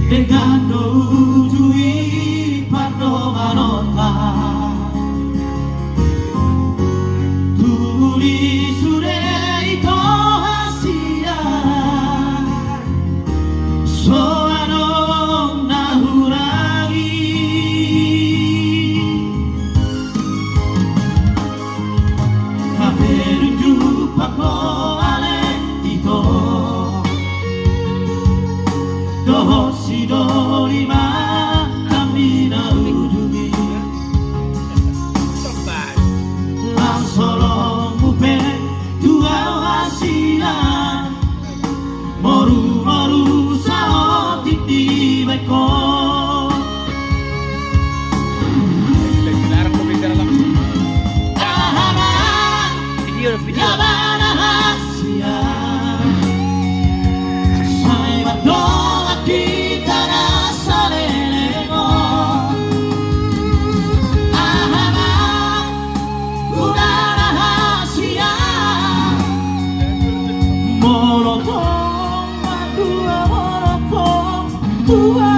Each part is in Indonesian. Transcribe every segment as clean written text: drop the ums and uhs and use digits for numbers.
Negando ujui parno manota Tuli surei to hasia Soano nahurangi Kaperu jupako ale ito Dohoshi dorima kami na ujungi Langsolo mupe dua hasina Moru-moru sao titi beko Ahana Yabana hasia Sai badola kita rasa lelego Ahana Udara hasia Molotov Madura Molotov Tua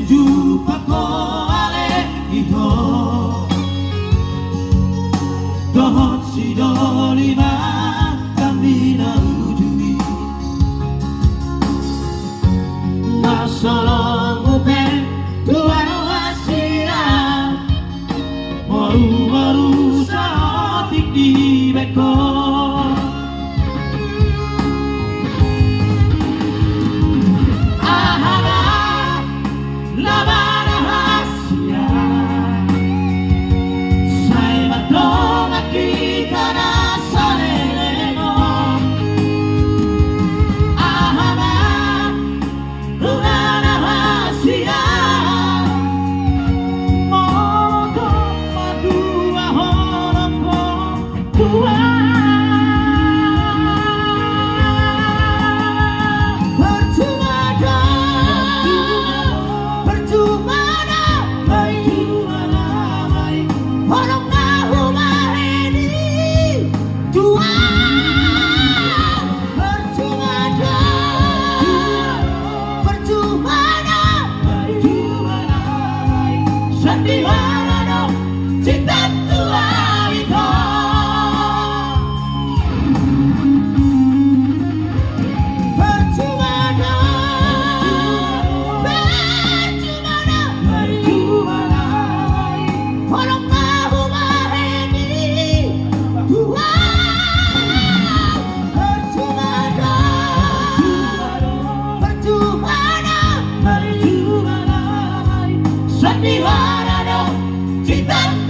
Jupako ale ito Dohoshi dorima kami na ujungi Nasolo mupe dua hasina Moru-moru saotik di beko Cinta